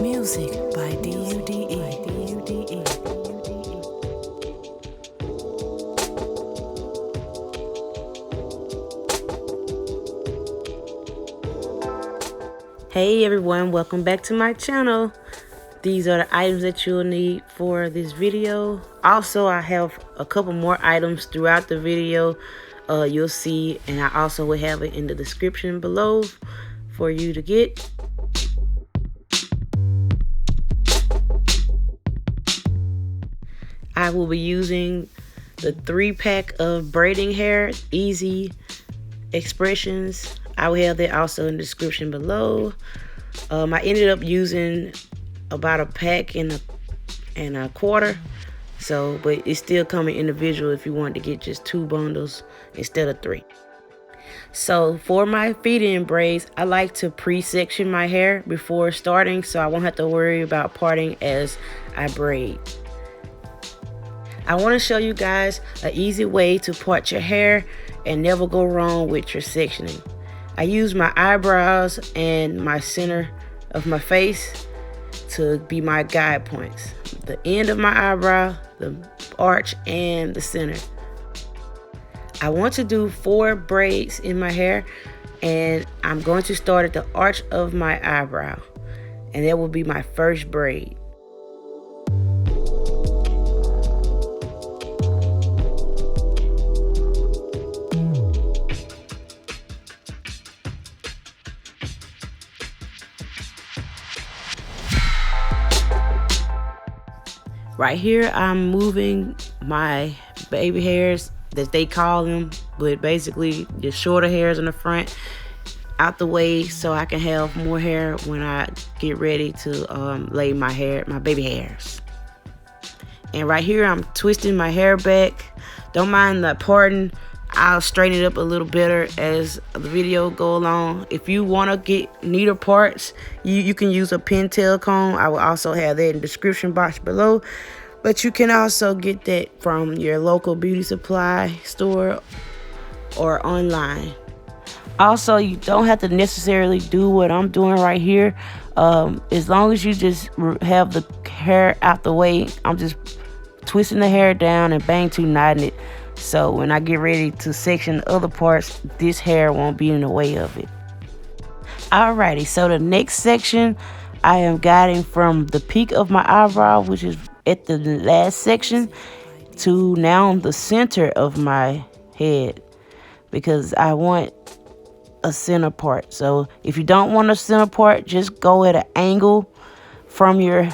Music by DUDE. Hey everyone, welcome back to my channel. These are the items that you'll need for this video. Also, I have a couple more items throughout the video you'll see, and I also will have it in the description below for you to get. I will be using the 3-pack of braiding hair, Easy Expressions. I will have that also in the description below. I ended up using about a pack and a quarter. So, but it's still coming individual if you want to get just 2 bundles instead of 3. So for my feed-in braids, I like to pre-section my hair before starting so I won't have to worry about parting as I braid. I want to show you guys an easy way to part your hair and never go wrong with your sectioning. I use my eyebrows and my center of my face to be my guide points. The end of my eyebrow, the arch, and the center. I want to do 4 braids in my hair, and I'm going to start at the arch of my eyebrow, and that will be my first braid. Right here, I'm moving my baby hairs, that they call them, but basically the shorter hairs in the front, out the way so I can have more hair when I get ready to lay my baby hairs. And right here, I'm twisting my hair back. Don't mind the parting. I'll straighten it up a little better as the video go along. If you want to get neater parts, you can use a pintail comb. I will also have that in the description box below. But you can also get that from your local beauty supply store or online. Also, you don't have to necessarily do what I'm doing right here. As long as you just have the hair out the way, I'm just twisting the hair down and bang to knotting it. So when I get ready to section other parts, this hair won't be in the way of it. Alrighty, so the next section, I am guiding from the peak of my eyebrow, which is at the last section, to now the center of my head, because I want a center part. So if you don't want a center part, just go at an angle from your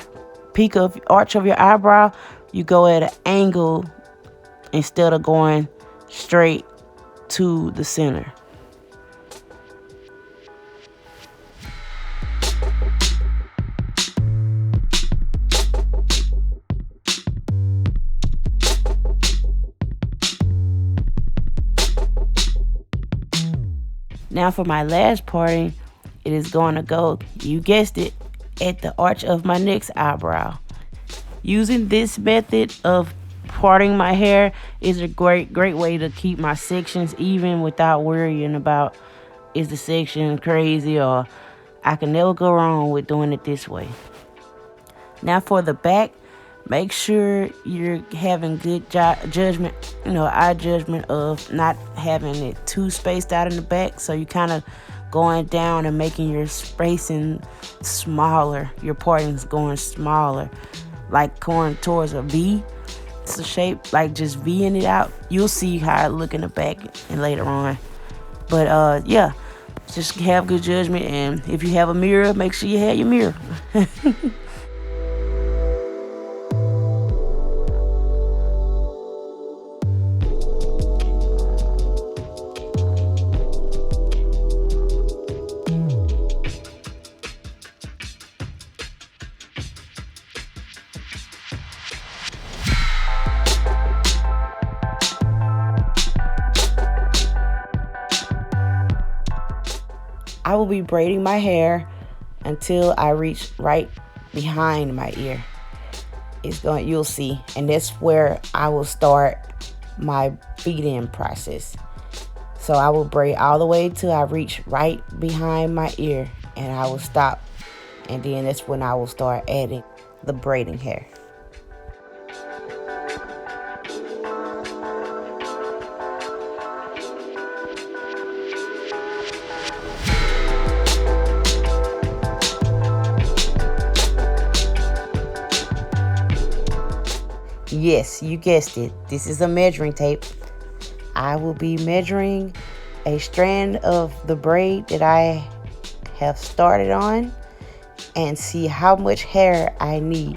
peak of arch of your eyebrow. You go at an angle instead of going straight to the center. Now for my last parting, it is going to go, you guessed it, at the arch of my next eyebrow. Using this method of parting my hair is a great way to keep my sections even without worrying about, is the section crazy, or I can never go wrong with doing it this way. Now for the back, make sure you're having good judgment, eye judgment of not having it too spaced out in the back. So you kind of going down and making your spacing smaller, your parting's going smaller, like going towards a V. It's a shape like just V'ing it out. You'll see how it look in the back and later on. But yeah, just have good judgment, and if you have a mirror, make sure you have your mirror. I will be braiding my hair until I reach right behind my ear. You'll see, and that's where I will start my feed-in process. So I will braid all the way till I reach right behind my ear, and I will stop and then that's when I will start adding the braiding hair. Yes, you guessed it. This is a measuring tape. I will be measuring a strand of the braid that I have started on and see how much hair I need.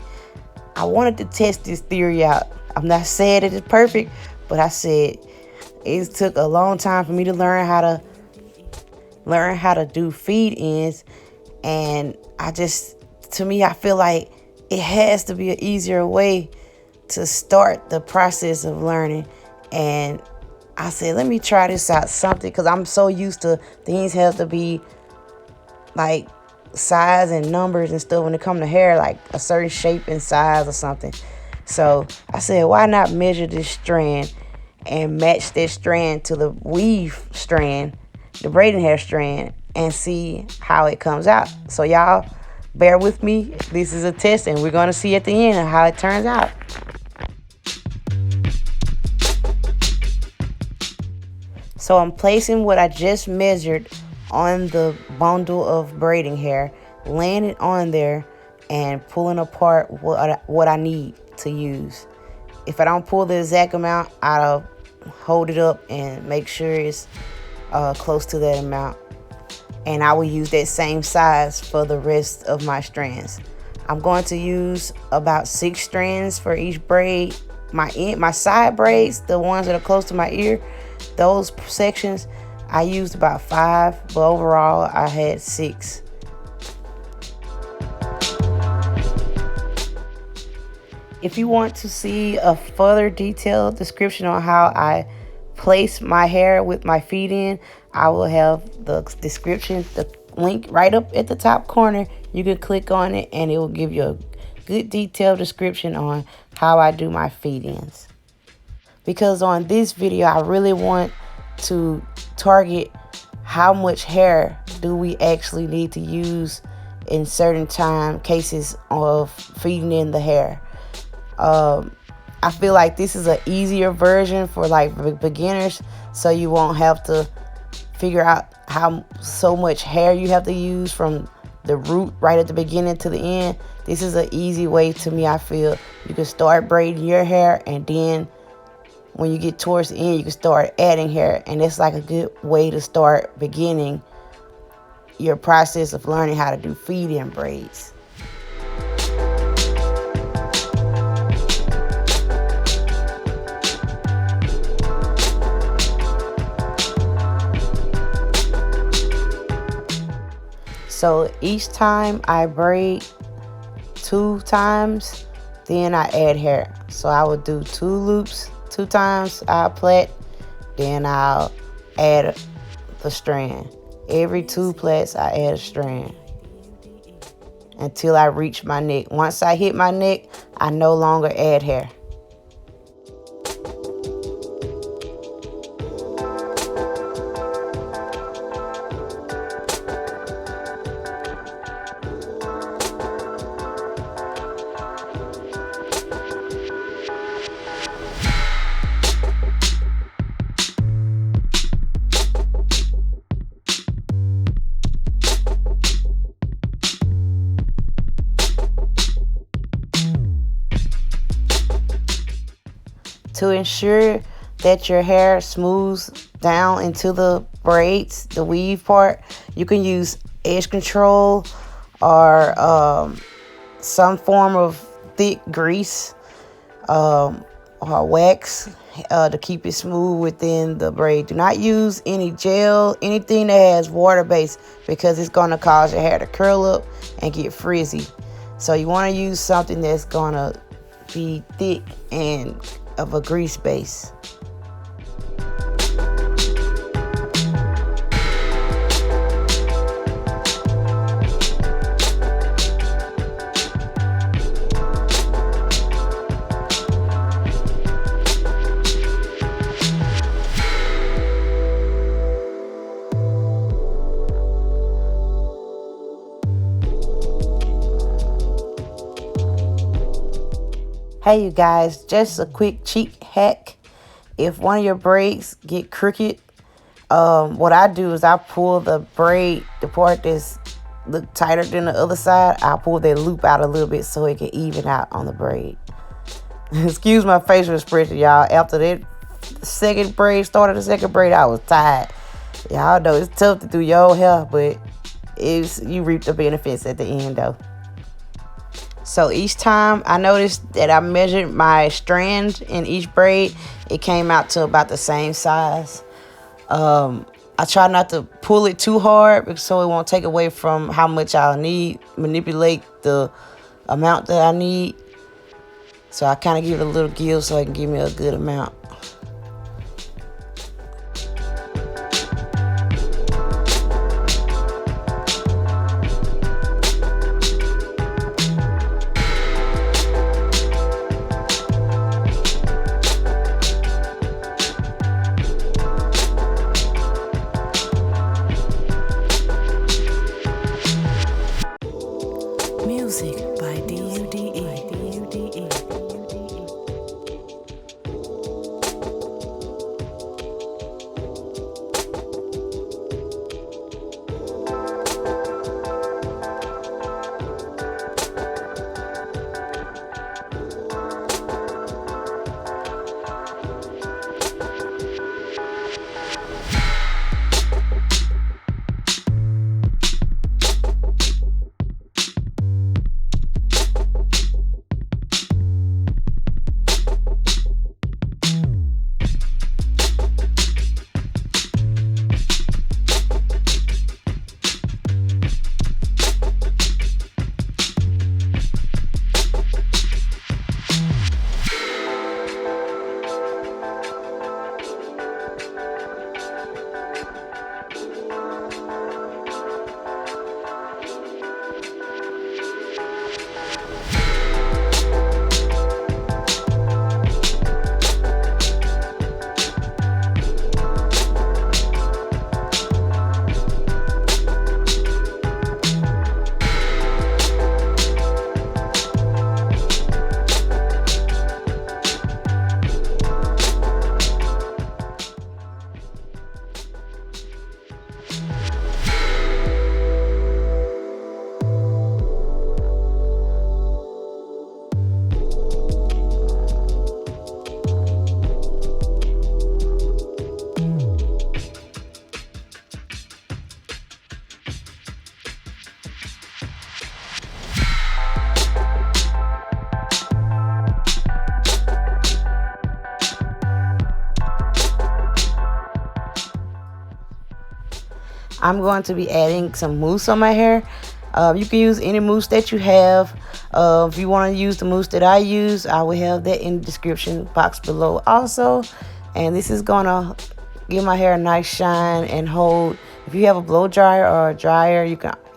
I wanted to test this theory out. I'm not saying it is perfect, but I said it took a long time for me to learn how to do feed ins, and to me, I feel like it has to be an easier way to start the process of learning. And I said, let me try this out, something, because I'm so used to things have to be like size and numbers and stuff when it comes to hair, like a certain shape and size or something. So I said, why not measure this strand and match that strand to the weave strand, the braiding hair strand, and see how it comes out. So y'all bear with me. This is a test, and we're going to see at the end how it turns out. So I'm placing what I just measured on the bundle of braiding hair, laying it on there, and pulling apart what I need to use. If I don't pull the exact amount, I'll hold it up and make sure it's close to that amount. And I will use that same size for the rest of my strands. I'm going to use about 6 strands for each braid. My side braids, the ones that are close to my ear, those sections, I used about 5, but overall I had 6. If you want to see a further detailed description on how I place my hair with my feet in, I will have the description, the link right up at the top corner. You can click on it and it will give you a good detailed description on how I do my feet ins. Because on this video, I really want to target how much hair do we actually need to use in certain cases of feeding in the hair. I feel like this is an easier version for like beginners, so you won't have to figure out so much hair you have to use from the root right at the beginning to the end. This is an easy way, to me, I feel. You can start braiding your hair, and then when you get towards the end, you can start adding hair. And it's like a good way to start beginning your process of learning how to do feed-in braids. So each time I braid 2 times, then I add hair. So I would do 2 loops 2 times, I'll plait, then I'll add the strand. Every 2 plaits, I add a strand until I reach my neck. Once I hit my neck, I no longer add hair. To ensure that your hair smooths down into the braids, the weave part, you can use edge control or some form of thick grease or wax to keep it smooth within the braid. Do not use any gel, anything that has water base, because it's going to cause your hair to curl up and get frizzy. So you want to use something that's going to be thick and of a grease base. Hey you guys, just a quick cheat hack. If one of your braids get crooked, what I do is I pull the braid, the part that's look tighter than the other side, I pull that loop out a little bit so it can even out on the braid. Excuse my facial expression, y'all. After that second braid, started the second braid, I was tired. Y'all know it's tough to do your own hair, but you reap the benefits at the end though. So each time I noticed that I measured my strand in each braid, it came out to about the same size. I try not to pull it too hard so it won't take away from how much I'll need, manipulate the amount that I need. So I kind of give it a little give so it can give me a good amount. Music by D-U-D-E. I'm going to be adding some mousse on my hair. You can use any mousse that you have. If you want to use the mousse that I use, I will have that in the description box below also. And this is going to give my hair a nice shine and hold. If you have a blow dryer or a dryer,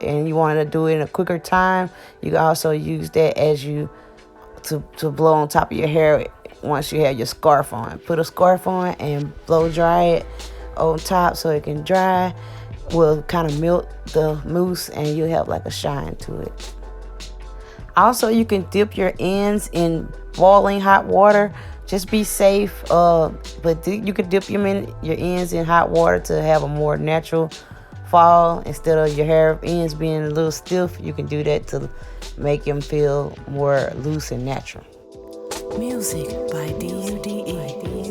and you want to do it in a quicker time, you can also use that as to blow on top of your hair once you have your scarf on. Put a scarf on and blow dry it on top so it can dry. Will kind of melt the mousse and you'll have like a shine to it. Also, you can dip your ends in boiling hot water. Just be safe, but you can dip your ends in hot water to have a more natural fall. Instead of your hair ends being a little stiff, you can do that to make them feel more loose and natural. Music by D-U-D-E.